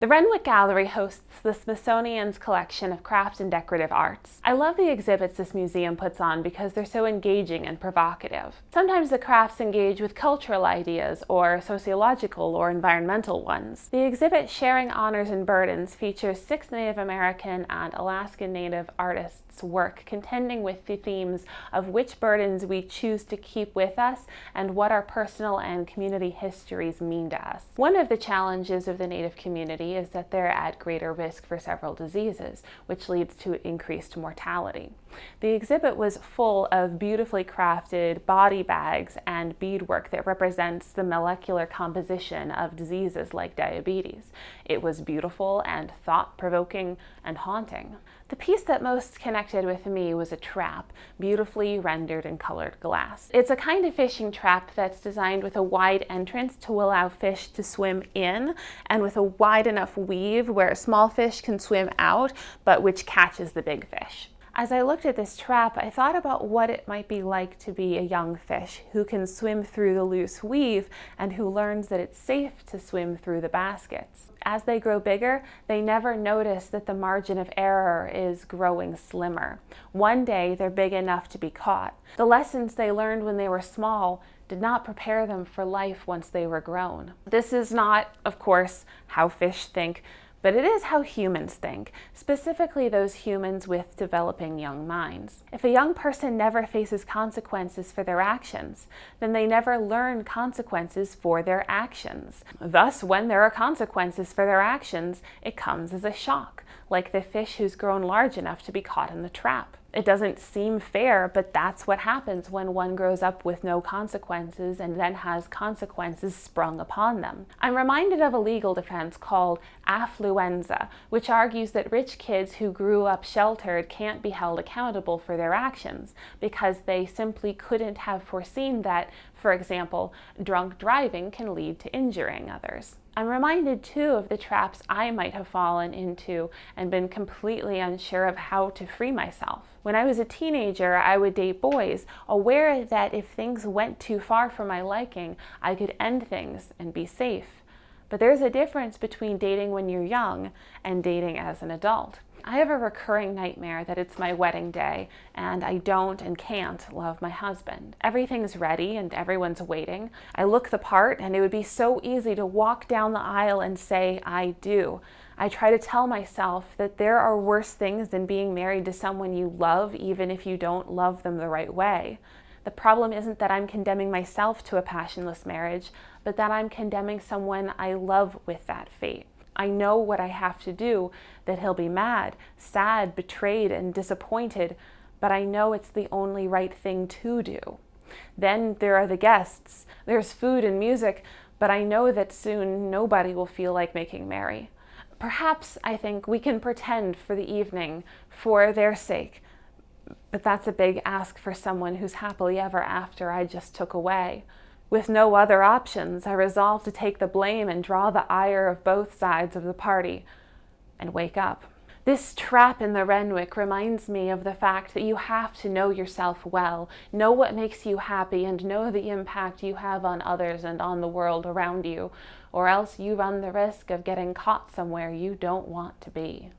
The Renwick Gallery hosts the Smithsonian's collection of craft and decorative arts. I love the exhibits this museum puts on because they're so engaging and provocative. Sometimes the crafts engage with cultural ideas or sociological or environmental ones. The exhibit Sharing Honors and Burdens features 6 Native American and Alaskan Native artists' work contending with the themes of which burdens we choose to keep with us and what our personal and community histories mean to us. One of the challenges of the Native community is that they're at greater risk for several diseases, which leads to increased mortality. The exhibit was full of beautifully crafted body bags and beadwork that represents the molecular composition of diseases like diabetes. It was beautiful and thought-provoking and haunting. The piece that most connected with me was a trap, beautifully rendered in colored glass. It's a kind of fishing trap that's designed with a wide entrance to allow fish to swim in, and with a wide enough weave where a small fish can swim out, but which catches the big fish. As I looked at this trap, I thought about what it might be like to be a young fish who can swim through the loose weave and who learns that it's safe to swim through the baskets. As they grow bigger, they never notice that the margin of error is growing slimmer. One day, they're big enough to be caught. The lessons they learned when they were small did not prepare them for life once they were grown. This is not, of course, how fish think, but it is how humans think, specifically those humans with developing young minds. If a young person never faces consequences for their actions, then they never learn consequences for their actions. Thus, when there are consequences for their actions, it comes as a shock, like the fish who's grown large enough to be caught in the trap. It doesn't seem fair, but that's what happens when one grows up with no consequences and then has consequences sprung upon them. I'm reminded of a legal defense called affluenza, which argues that rich kids who grew up sheltered can't be held accountable for their actions because they simply couldn't have foreseen that, for example, drunk driving can lead to injuring others. I'm reminded too of the traps I might have fallen into and been completely unsure of how to free myself. When I was a teenager, I would date boys, aware that if things went too far for my liking, I could end things and be safe. But there's a difference between dating when you're young and dating as an adult. I have a recurring nightmare that it's my wedding day and I don't and can't love my husband. Everything's ready and everyone's waiting. I look the part and it would be so easy to walk down the aisle and say, I do. I try to tell myself that there are worse things than being married to someone you love, even if you don't love them the right way. The problem isn't that I'm condemning myself to a passionless marriage, but that I'm condemning someone I love with that fate. I know what I have to do, that he'll be mad, sad, betrayed, and disappointed, but I know it's the only right thing to do. Then there are the guests. There's food and music, but I know that soon nobody will feel like making merry. Perhaps, I think, we can pretend for the evening, for their sake, but that's a big ask for someone whose happily ever after I just took away. With no other options, I resolve to take the blame and draw the ire of both sides of the party and wake up. This trap in the Renwick reminds me of the fact that you have to know yourself well, know what makes you happy, and know the impact you have on others and on the world around you, or else you run the risk of getting caught somewhere you don't want to be.